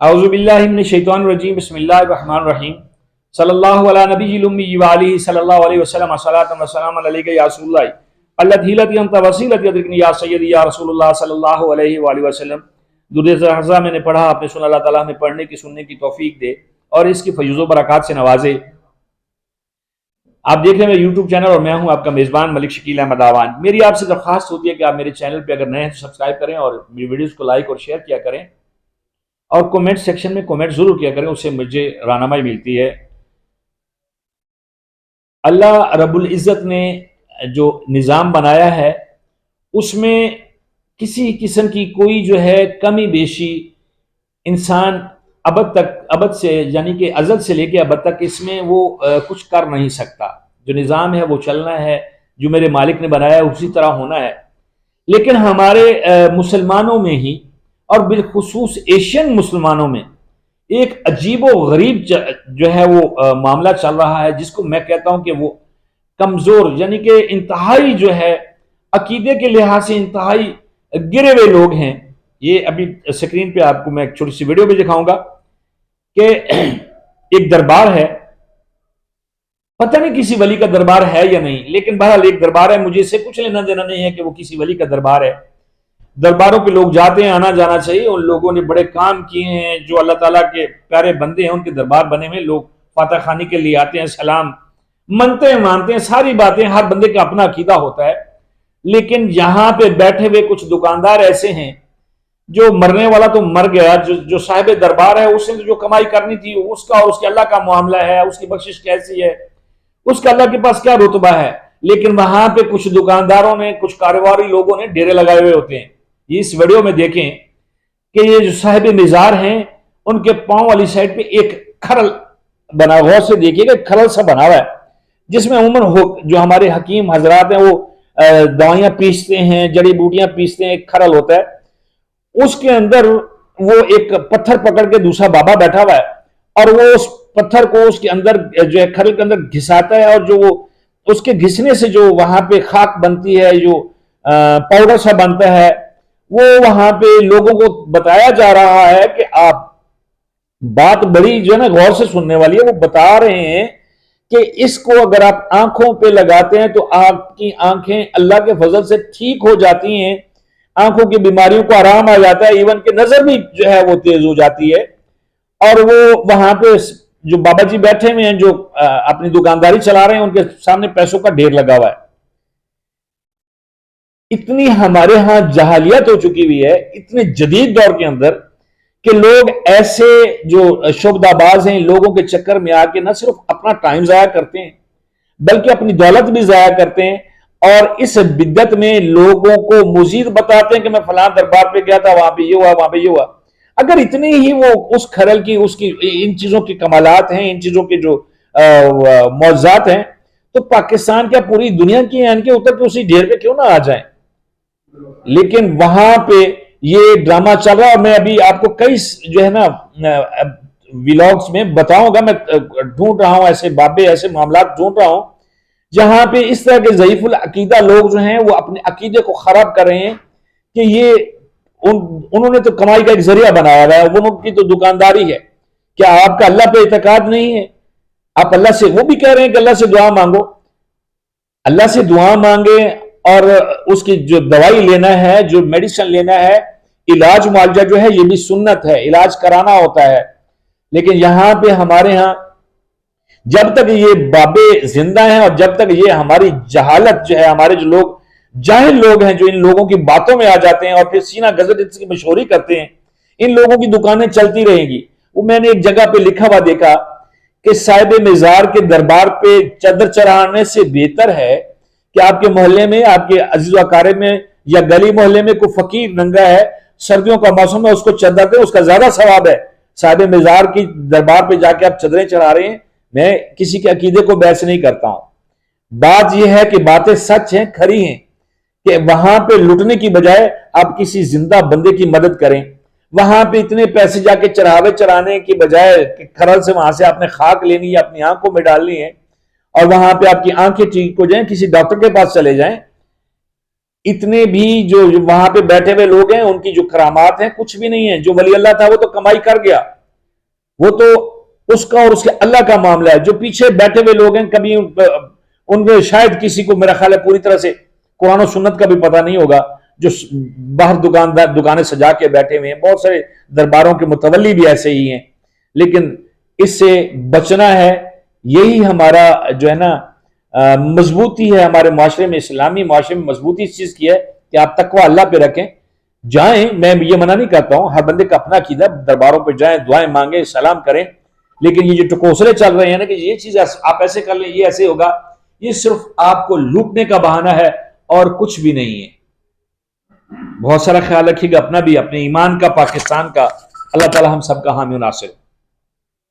اعوذ باللہ من الشیطان الرجیم بسم اللہ الرحمن الرحیم صلی اللہ علی نبی الامی وآلہ صلی اللہ علیہ وسلم صلاۃ و سلام علیک یا رسول اللہ الذی لا انت وسیلتی ادرکنی یا سیدی یا رسول اللہ صلی اللہ علیہ وآلہ وسلم۔ درود حضرہ میں نے پڑھا، آپ نے سنا، اللہ تعالیٰ ہمیں پڑھنے کی سننے کی توفیق دے اور اس کی فیض و برکات سے نوازے۔ آپ دیکھ رہے ہیں میرا یوٹیوب چینل اور میں ہوں آپ کا میزبان ملک شکیل احمد آوان۔ میری آپ سے درخواست ہوتی ہے کہ آپ میرے چینل پہ اگر نئے ہیں تو سبسکرائب کریں اور میری ویڈیوز کو لائک اور شیئر کیا کریں اور کومنٹ سیکشن میں کومنٹ ضرور کیا کریں، اس سے مجھے رہنمائی ملتی ہے۔ اللہ رب العزت نے جو نظام بنایا ہے اس میں کسی قسم کی کوئی جو ہے کمی بیشی انسان ابد سے یعنی کہ ازل سے لے کے ابد تک اس میں وہ کچھ کر نہیں سکتا۔ جو نظام ہے وہ چلنا ہے، جو میرے مالک نے بنایا ہے اسی طرح ہونا ہے۔ لیکن ہمارے مسلمانوں میں ہی اور بالخصوص ایشین مسلمانوں میں ایک عجیب و غریب جو ہے وہ معاملہ چل رہا ہے، جس کو میں کہتا ہوں کہ وہ کمزور یعنی کہ انتہائی جو ہے عقیدے کے لحاظ سے انتہائی گرے ہوئے لوگ ہیں۔ یہ ابھی سکرین پہ آپ کو میں ایک چھوٹی سی ویڈیو بھی دکھاؤں گا کہ ایک دربار ہے، پتہ نہیں کسی ولی کا دربار ہے یا نہیں، لیکن بہرحال ایک دربار ہے۔ مجھے اس سے کچھ لینا دینا نہیں ہے کہ وہ کسی ولی کا دربار ہے۔ درباروں پہ لوگ جاتے ہیں، آنا جانا چاہیے۔ ان لوگوں نے بڑے کام کیے ہیں، جو اللہ تعالیٰ کے پیارے بندے ہیں ان کے دربار بنے ہوئے، لوگ فاتح خانی کے لیے آتے ہیں، سلام منتے ہیں، مانتے ہیں، ساری باتیں، ہر بندے کا اپنا عقیدہ ہوتا ہے۔ لیکن یہاں پہ بیٹھے ہوئے کچھ دکاندار ایسے ہیں، جو مرنے والا تو مر گیا، جو صاحب دربار ہے اس نے جو کمائی کرنی تھی اس کا اور اس کے اللہ کا معاملہ ہے، اس کی بخشش کیسی ہے، اس کا اللہ کے پاس کیا رتبہ ہے۔ لیکن وہاں پہ کچھ دکانداروں نے، کچھ کاروباری لوگوں نے ڈیرے لگائے ہوئے ہوتے ہیں۔ اس ویڈیو میں دیکھیں کہ یہ جو صاحب مزار ہیں ان کے پاؤں والی سائڈ پہ ایک کھرل بنا، غور سے دیکھیے کہ کھرل سا بنا ہوا ہے، جس میں عموماً جو ہمارے حکیم حضرات ہیں وہ دوائیاں پیستے ہیں، جڑی بوٹیاں پیستے ہیں، ایک کھرل ہوتا ہے۔ اس کے اندر وہ ایک پتھر پکڑ کے دوسرا بابا بیٹھا ہوا ہے اور وہ اس پتھر کو اس کے اندر جو ہے کھرل کے اندر گھساتا ہے، اور جو وہ اس کے گھسنے سے جو وہاں پہ خاک بنتی ہے، جو پاؤڈر سا بنتا ہے، وہ وہاں پہ لوگوں کو بتایا جا رہا ہے کہ آپ بات بڑی جو ہے نا غور سے سننے والی ہے۔ وہ بتا رہے ہیں کہ اس کو اگر آپ آنکھوں پہ لگاتے ہیں تو آپ کی آنکھیں اللہ کے فضل سے ٹھیک ہو جاتی ہیں، آنکھوں کی بیماریوں کو آرام آ جاتا ہے، ایون کہ نظر بھی جو ہے وہ تیز ہو جاتی ہے۔ اور وہ وہاں پہ جو بابا جی بیٹھے ہوئے ہیں، جو اپنی دکانداری چلا رہے ہیں، ان کے سامنے پیسوں کا ڈھیر لگا ہوا ہے۔ اتنی ہمارے ہاں جہالیت ہو چکی ہوئی ہے اتنے جدید دور کے اندر کہ لوگ ایسے جو شعبدہ باز ہیں، لوگوں کے چکر میں آ کے نہ صرف اپنا ٹائم ضائع کرتے ہیں بلکہ اپنی دولت بھی ضائع کرتے ہیں، اور اس بدعت میں لوگوں کو مزید بتاتے ہیں کہ میں فلاں دربار پہ گیا تھا، وہاں پہ یہ ہوا، وہاں پہ یہ ہوا۔ اگر اتنی ہی وہ اس کھرل کی، اس کی ان چیزوں کی کمالات ہیں، ان چیزوں کے جو معجزات ہیں، تو پاکستان کیا پوری دنیا کی ہیں، ان کے اتر کے اسی ڈھیر پہ کیوں نہ آ جائیں؟ لیکن وہاں پہ یہ ڈرامہ چل رہا ہے، اور میں ابھی آپ کو کئی جو ہے نا ویلاگز میں بتاؤں گا۔ میں ڈھونڈ رہا ہوں ایسے بابے، ایسے معاملات ڈھونڈ رہا ہوں جہاں پہ اس طرح کے ضعیف العقیدہ لوگ جو ہیں وہ اپنے عقیدے کو خراب کر رہے ہیں کہ یہ انہوں نے تو کمائی کا ایک ذریعہ بنایا ہوا ہے، ان کی تو دکانداری ہے۔ کیا آپ کا اللہ پہ اعتقاد نہیں ہے؟ آپ اللہ سے، وہ بھی کہہ رہے ہیں کہ اللہ سے دعا مانگو، اللہ سے دعا مانگے، اور اس کی جو دوائی لینا ہے، جو میڈیسن لینا ہے، علاج معالجہ جو ہے یہ بھی سنت ہے، علاج کرانا ہوتا ہے۔ لیکن یہاں پہ ہمارے ہاں جب تک یہ بابے زندہ ہیں اور جب تک یہ ہماری جہالت جو ہے، ہمارے جو لوگ جاہل لوگ ہیں جو ان لوگوں کی باتوں میں آ جاتے ہیں اور پھر سینہ گزر کی مشہوری کرتے ہیں، ان لوگوں کی دکانیں چلتی رہیں گی۔ وہ میں نے ایک جگہ پہ لکھا ہوا دیکھا کہ صاحب مزار کے دربار پہ چادر چڑھانے سے بہتر ہے کہ آپ کے محلے میں، آپ کے عزیز و اقارب میں یا گلی محلے میں کوئی فقیر ننگا ہے، سردیوں کا موسم ہے، اس کو چادر دیں، اس کا زیادہ ثواب ہے۔ صاحب مزار کی دربار پہ جا کے آپ چادریں چڑھا رہے ہیں۔ میں کسی کے عقیدے کو بحث نہیں کرتا ہوں، بات یہ ہے کہ باتیں سچ ہیں، کھری ہیں، کہ وہاں پہ لٹنے کی بجائے آپ کسی زندہ بندے کی مدد کریں۔ وہاں پہ اتنے پیسے جا کے چڑھاوے چڑھانے کی بجائے کھرل سے وہاں سے آپ نے خاک لینی ہے، اپنی آنکھوں میں ڈالنی ہے، اور وہاں پہ آپ کی آنکھیں ٹھیک ہو جائیں، کسی ڈاکٹر کے پاس چلے جائیں۔ اتنے بھی جو وہاں پہ بیٹھے ہوئے لوگ ہیں ان کی جو کرامات ہیں کچھ بھی نہیں ہے. جو ولی اللہ تھا وہ تو کمائی کر گیا, وہ تو اس کا اور اس کے اللہ کا معاملہ ہے. جو پیچھے بیٹھے ہوئے لوگ ہیں کبھی ان میں شاید کسی کو میرا خیال ہے پوری طرح سے قرآن و سنت کا بھی پتہ نہیں ہوگا, جو باہر دکانیں سجا کے بیٹھے ہوئے ہیں. بہت سارے درباروں کے متولی بھی ایسے ہی ہیں. لیکن اس سے بچنا ہے. یہی ہمارا جو ہے نا مضبوطی ہے ہمارے معاشرے میں, اسلامی معاشرے میں مضبوطی اس چیز کی ہے کہ آپ تقوی اللہ پہ رکھیں. جائیں, میں یہ منع نہیں کرتا ہوں, ہر بندے کا اپنا عقیدہ, درباروں پہ جائیں, دعائیں مانگیں, سلام کریں. لیکن یہ جو ٹکوسلے چل رہے ہیں نا کہ یہ چیز آپ ایسے کر لیں, یہ ایسے ہوگا, یہ صرف آپ کو لوٹنے کا بہانہ ہے اور کچھ بھی نہیں ہے. بہت سارا خیال رکھیے گا اپنا بھی, اپنے ایمان کا, پاکستان کا. اللہ تعالی ہم سب کا حامی و ناصر.